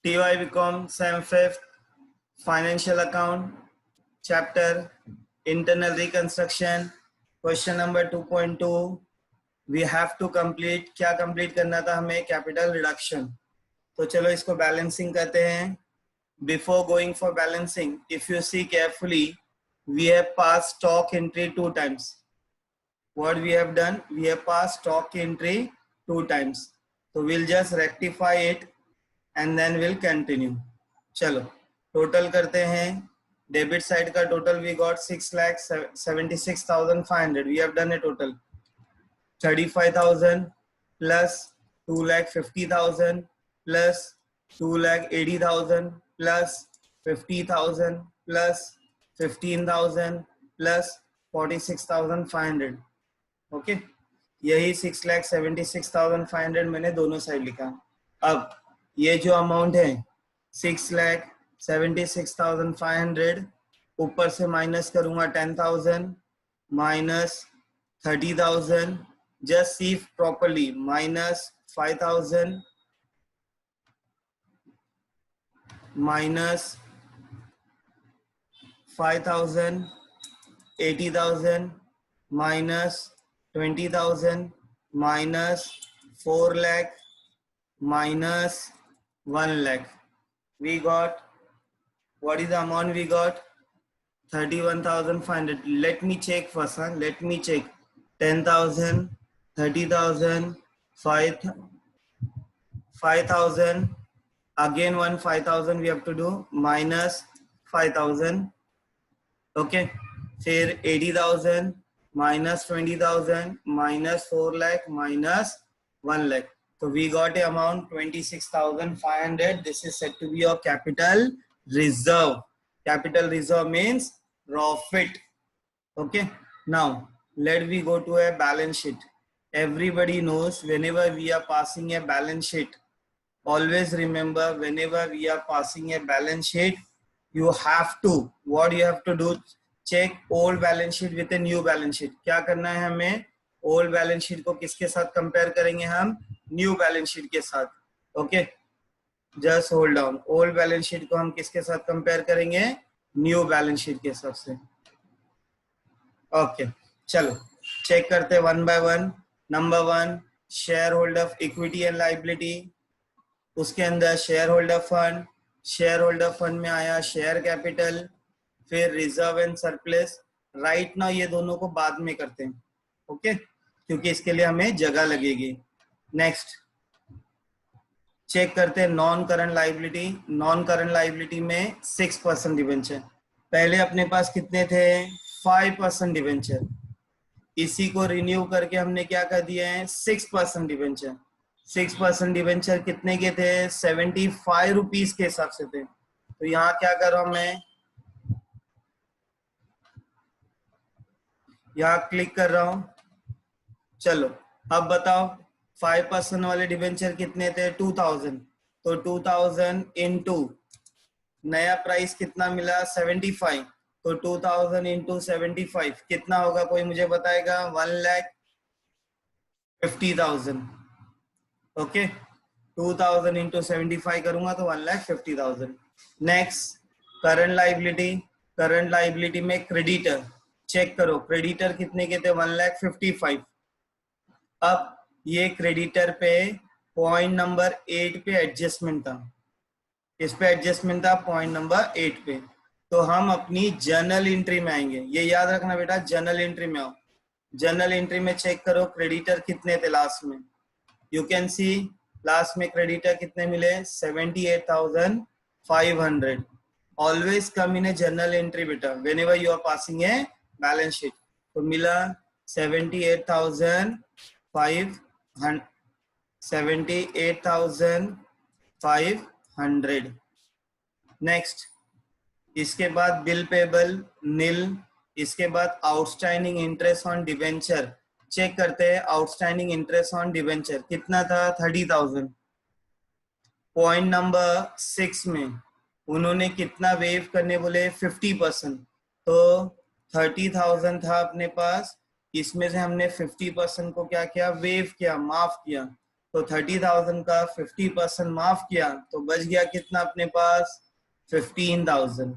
TY BCom Sem 5th Financial Account Chapter Internal Reconstruction Question number 2.2 We have to complete, क्या complete करना था हमें? Capital reduction. तो चलो इसको balancing करते हैं. Before going for balancing, if you see carefully, we have passed stock entry 2 times. What we have done? We have passed stock entry 2 times. So we'll just rectify it and then we'll continue. चलो total करते हैं. Debit side का total we got 6,76,500. We have done a total 35,000 plus 2,50,000 plus 2,80,000 plus 50,000 plus 15,000 plus 46,500. Okay, यही 6,76,500 मैंने दोनों side लिखा. अब ये जो अमाउंट है 6,76,500 ऊपर से माइनस करूंगा 10,000 minus 30,000. Just see properly. Minus 5,000 minus 5,000 80,000 minus 20,000 minus 4 lakh minus 1 lakh. We got, what is the amount we got? 31,500. Let me check first. Let me check. 10,000, 30,000, 5,000. Again 5,000 we have to do. Minus 5,000. Okay. फिर 80,000 minus 20,000 minus 4 lakh minus 1 lakh. So we got a amount 26,500. This is said to be your capital reserve. Capital reserve means profit. Okay. Now let me go to a balance sheet. Everybody knows whenever we are passing a balance sheet, always remember whenever we are passing a balance sheet, you have to, what you have to do, check old balance sheet with a new balance sheet. क्या करना है हमें? Old balance sheet को किसके साथ compare करेंगे हम? New balance sheet के साथ. Okay, just hold down. Old balance sheet को हम किसके साथ कंपेयर करेंगे? न्यू बैलेंस शीट के हिसाब से. ओके, चलो चेक करते हैं 1 by 1. Number 1, share holder equity and liability. उसके अंदर share holder fund. Share holder fund में आया शेयर कैपिटल, फिर reserve and surplus. Right now ये दोनों को बाद में करते हैं. ओके, क्योंकि इसके लिए हमें जगह लगेगी. नेक्स्ट चेक करते हैं non current liability. Non current liability में 6% डिवेंचर. पहले अपने पास कितने थे? 5% डिवेंचर. इसी को रिन्यू करके हमने क्या कर दिया है? 6% डिवेंचर. 6% डिवेंचर कितने के थे? 75 रुपीज के हिसाब से थे. तो यहाँ क्या कर रहा हूं मैं? यहाँ क्लिक कर रहा हूं. चलो अब बताओ 5% वाले डिवेंचर कितने थे? 2,000. तो 2,000 इंटू नया प्राइस कितना मिला? 75. तो 2,000 इंटू 75 कितना होगा? कोई मुझे बताएगा? 1,50,000. ओके, 2,000 इंटू 75 करूंगा तो 1,50,000. Next current liability. Current liability में क्रेडिटर चेक करो. क्रेडिटर कितने के थे? 1,55,000. अब ये क्रेडिटर पे पॉइंट नंबर 8 पे एडजस्टमेंट था. इस पे एडजस्टमेंट था पॉइंट नंबर 8 पे. तो हम अपनी जर्नल एंट्री में आएंगे. ये याद रखना बेटा, जर्नल एंट्री में आओ. जर्नल एंट्री में चेक करो क्रेडिटर कितने थे लास्ट में. यू कैन सी लास्ट में क्रेडिटर कितने मिले? 78,500. Always come in a journal entry बेटा whenever you are passing a balance sheet. तो मिला 78,500. नेक्स्ट इसके बाद बिल पेबल नील. इसके बाद outstanding interest on debenture. Check करते हैं आउटस्टैंडिंग इंटरेस्ट ऑन डिवेंचर कितना था? 30,000. पॉइंट नंबर 6 में उन्होंने कितना वेव करने बोले? 50%. तो 30,000 था अपने पास. इसमें से हमने 50% को क्या किया? वेव किया, माफ किया. तो 30,000 का 50% माफ किया तो बच गया कितना अपने पास 15,000।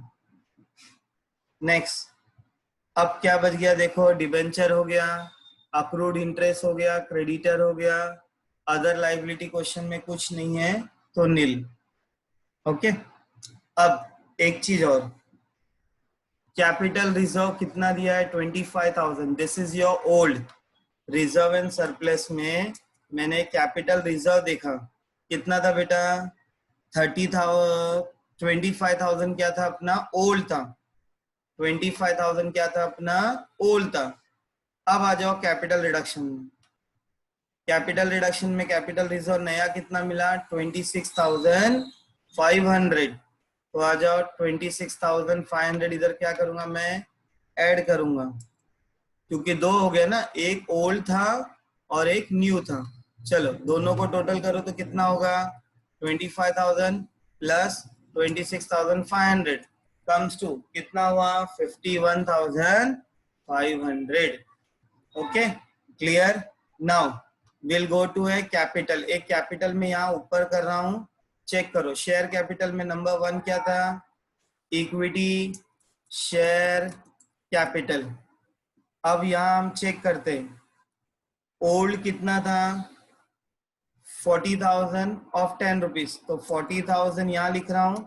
नेक्स्ट, अब क्या बच गया देखो, डिबेंचर हो गया, अक्रूड इंटरेस्ट हो गया, क्रेडिटर हो गया, अदर लाइबिलिटी क्वेश्चन में कुछ नहीं है तो नील। ओके, अब एक चीज और, कैपिटल रिजर्व कितना दिया है 25,000। This is your old reserve and surplus में मैंने कैपिटल रिजर्व देखा कितना था बेटा 30,000। 25,000 क्या था अपना ओल्ड था, 25,000 क्या था अपना ओल्ड था। अब आ जाओ कैपिटल रिडक्शन में, कैपिटल रिडक्शन में कैपिटल रिजर्व नया कितना मिला 26,500। तो आ जाओ 26,500 इधर क्या करूंगा मैं ऐड करूंगा, क्योंकि दो हो गया ना, एक ओल्ड था और एक न्यू था। चलो दोनों को टोटल करो तो कितना होगा 25,000 प्लस 26,500 कम्स टू कितना हुआ 51,500। Okay clear. Now will go to a capital. एक कैपिटल में यहाँ ऊपर कर रहा हूं, चेक करो शेयर कैपिटल में नंबर 1 क्या था इक्विटी शेयर कैपिटल। अब यहाँ हम चेक करते हैं ओल्ड कितना था 40,000 ऑफ 10 रुपीज, तो 40,000 यहाँ लिख रहा हूं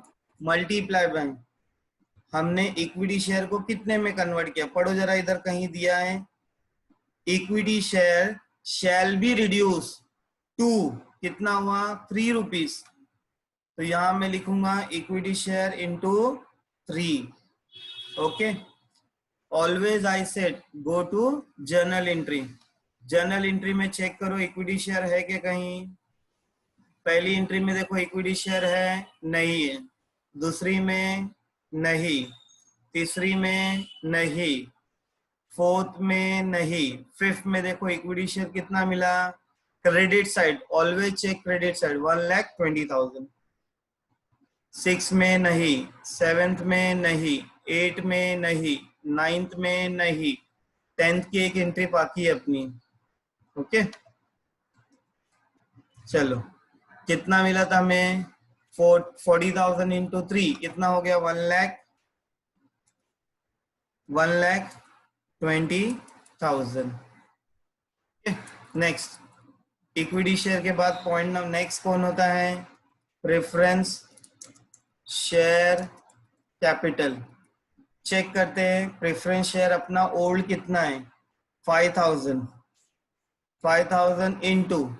मल्टीप्लाई बाय हमने इक्विटी शेयर को कितने में कन्वर्ट किया, पढ़ो जरा इधर कहीं दिया है equity share shall be reduce to कितना हुआ 3 रुपीज, तो यहां मैं लिखूंगा equity share into 3। Okay, always I said go to journal entry. Journal entry में चेक करो इक्विटी शेयर है कि कहीं, पहली एंट्री में देखो इक्विटी शेयर है नहीं है, दूसरी में नहीं, तीसरी में नहीं, फोर्थ में नहीं, फिफ्थ में देखो इक्विटी शेयर कितना मिला credit side, always check credit side 1,20,000। Six में नहीं, सेवेंथ में नहीं, एट में नहीं, नाइन्थ में नहीं, 10th की एक एंट्री बाकी है अपनी। ओके चलो कितना मिला था हमें 40,000 इंटू 3 कितना हो गया 1,20,000। नेक्स्ट, इक्विटी शेयर के बाद पॉइंट नेक्स्ट कौन होता है प्रेफरेंस शेयर कैपिटल। चेक करते हैं प्रेफरेंस शेयर अपना ओल्ड कितना है 5,000 इंटू,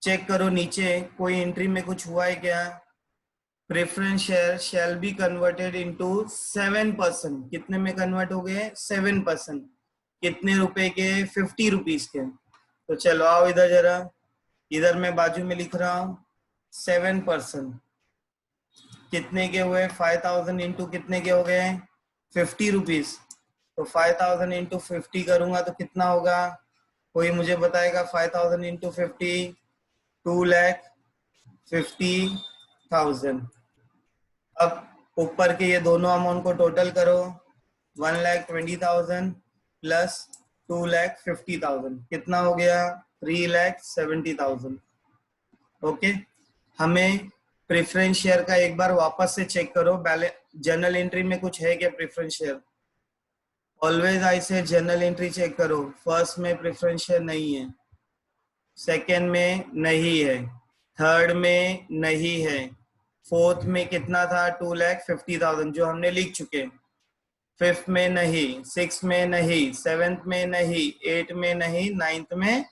चेक करो नीचे कोई एंट्री में कुछ हुआ है क्या, preference share shall be converted into 7%, कितने में कन्वर्ट हो गए 7%, कितने रुपए के 50 रुपीज के। तो चलो आओ इधर जरा, इधर मैं बाजू में लिख रहा हूं 7% कितने के हुए 5,000 इंटू कितने के हो गए 50 रुपीज, तो 5,000 इंटू 50 करूंगा तो कितना होगा, कोई मुझे बताएगा 5,000 इंटू 50 2,50,000। अब ऊपर के ये दोनों अमाउंट को टोटल करो 1,20,000 प्लस 2,50,000 कितना हो गया 3,70,000। ओके, हमें प्रेफरेंस शेयर का एक बार वापस से चेक करो, जर्नल एंट्री में कुछ है क्या प्रेफरेंस शेयर, ऑलवेज आई से जर्नल एंट्री चेक करो, फर्स्ट में प्रेफरेंस शेयर नहीं है, सेकेंड में नहीं है, थर्ड में नहीं है, फोर्थ में कितना था 2,50,000 जो हमने लिख चुके, फिफ्थ में नहीं, सिक्स में नहीं, सेवेंथ में नहीं, एट में नहीं, नाइन्थ में।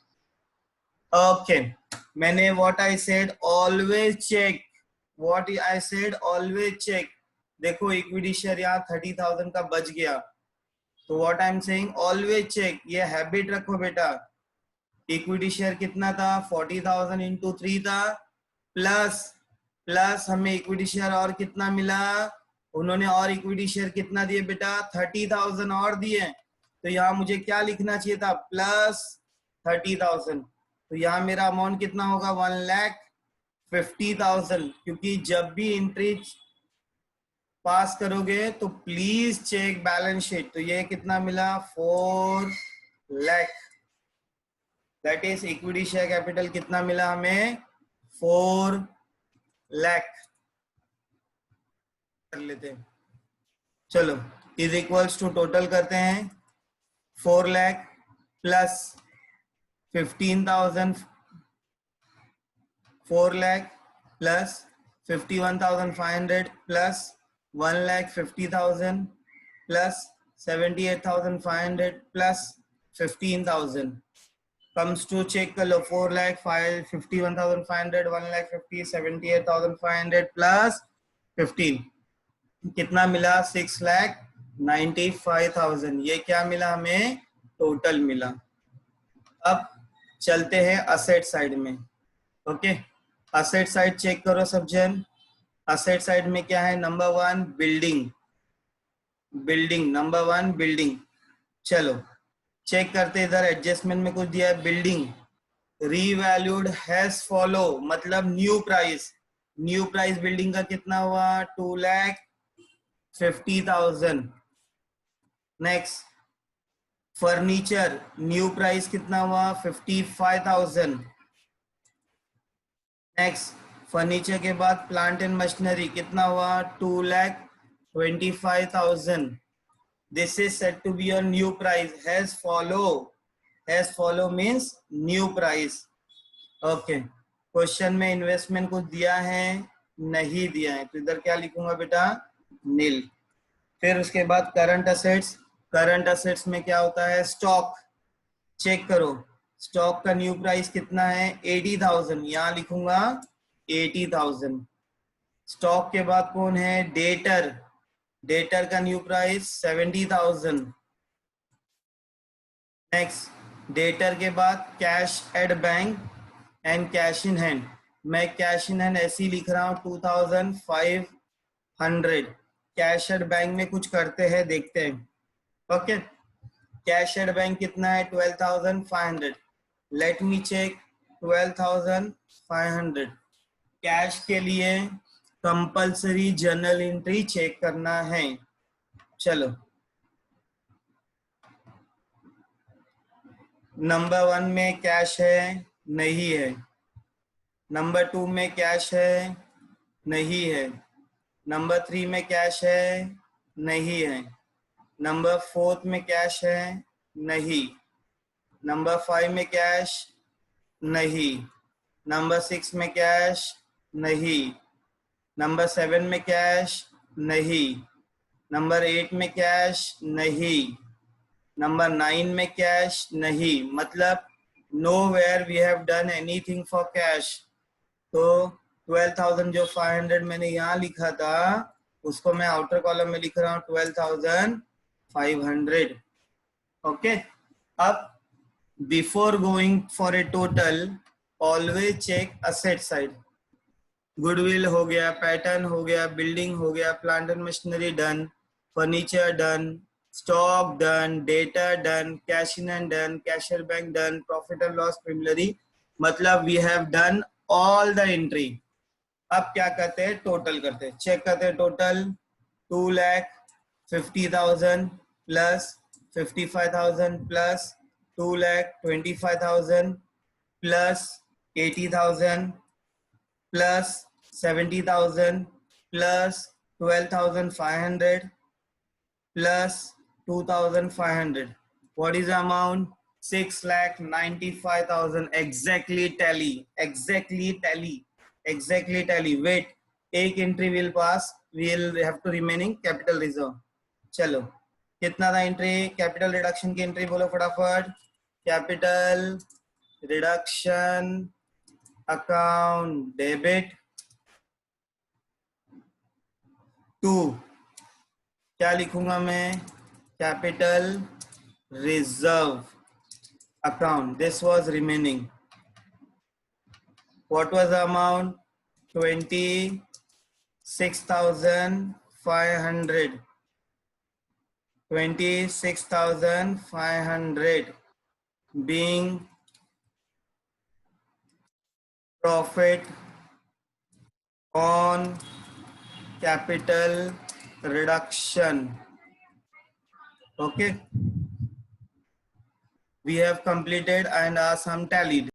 ओके, मैंने what I said always check, what I said always check. देखो इक्विटी शेयर यहाँ 30,000 का बच गया, तो what I am saying always check, ये हैबिट रखो बेटा। इक्विटी शेयर कितना था 40,000 इंटू 3 था, प्लस हमें इक्विटी शेयर और कितना मिला, उन्होंने और इक्विटी शेयर कितना दिए बेटा 30,000 और दिए, तो यहाँ मुझे क्या लिखना चाहिए था प्लस 30,000, तो यहाँ मेरा अमाउंट कितना होगा 1,50,000। क्योंकि जब भी एंट्री पास करोगे तो प्लीज चेक बैलेंस शीट, तो ये कितना मिला 4 lakh. That is equity share capital कितना मिला हमें 4 लाख कर लेते हैं। चलो इज इक्वल्स टू टोटल करते हैं 4 lakh plus 15,000 4 lakh plus 51,500 plus 1,50,000 plus 78,500 plus 15,000 comes to check कर लो 4 lakh 51,500 1 lakh 50 78,500 plus 15 कितना मिला 6 lakh 95,000 ये क्या मिला हमें टोटल मिला। अब चलते हैं असेट साइड में। ओके असेट साइड चेक करो सब जन। असेट साइड में क्या है नंबर 1 बिल्डिंग नंबर 1 बिल्डिंग। चलो चेक करते इधर एडजस्टमेंट में कुछ दिया है बिल्डिंग रीवैल्यूड हैज फॉलो मतलब न्यू प्राइस बिल्डिंग का कितना हुआ 2,50,000। नेक्स्ट फर्नीचर न्यू प्राइस कितना हुआ 55,000। नेक्स्ट फर्नीचर के बाद प्लांट एंड मशीनरी कितना हुआ 2,25,000। This is set to be your new price has follow means new price. Okay question में इन्वेस्टमेंट को दिया है नहीं दिया है तो इधर क्या लिखूंगा बेटा नील। फिर उसके बाद करंट असेट्स में क्या होता है स्टॉक चेक करो स्टॉक का न्यू प्राइस कितना है 80,000 यहां लिखूंगा 80,000। स्टॉक के बाद कौन है डेटर का न्यू प्राइस 70,000। नेक्स्ट डेटर के बाद cash at bank and cash in hand मैं कैश इन हैंड ऐसे ही लिख रहा हूं 2,500। कैश एट बैंक में कुछ करते हैं देखते हैं। ओके कैश एट बैंक कितना है 12,500। लेट मी चेक 12,500 कैश के लिए कंपलसरी जर्नल एंट्री चेक करना है। चलो नंबर 1 में कैश है नहीं है नंबर 2 में कैश है नहीं है नंबर 3 में कैश है नहीं है नंबर 4 में कैश है नहीं नंबर 5 में कैश नहीं नंबर 6 में कैश नहीं नंबर 7 में कैश नहीं नंबर 8 में कैश नहीं नंबर 9 में कैश नहीं मतलब nowhere we have done anything for cash. तो 12,500 मैंने यहाँ लिखा था उसको मैं आउटर कॉलम में लिख रहा हूँ 12,500। ओके अब before going for a total always check asset side. Goodwill हो गया पैटर्न हो गया बिल्डिंग हो गया plant and machinery done furniture done stock done data done cash in hand done cashier bank done profit and loss preliminary मतलब we have done all the entry. अब क्या करते हैं टोटल करते हैं चेक करते हैं total 2,50,000 plus 55,000 plus 2,25,000 plus 80,000 plus 70,000 plus 12,500 plus 2,500. What is the amount? 6,95,000. Exactly tally. Wait, एक entry will pass. We'll have to remaining capital reserve. चलो कितना था entry? Capital reduction की entry बोलो फटाफट। Capital reduction account debit to क्या लिखूंगा मैं capital reserve account this was remaining what was the amount 26,500 being profit on capital reduction. Okay we have completed and our sum tallied.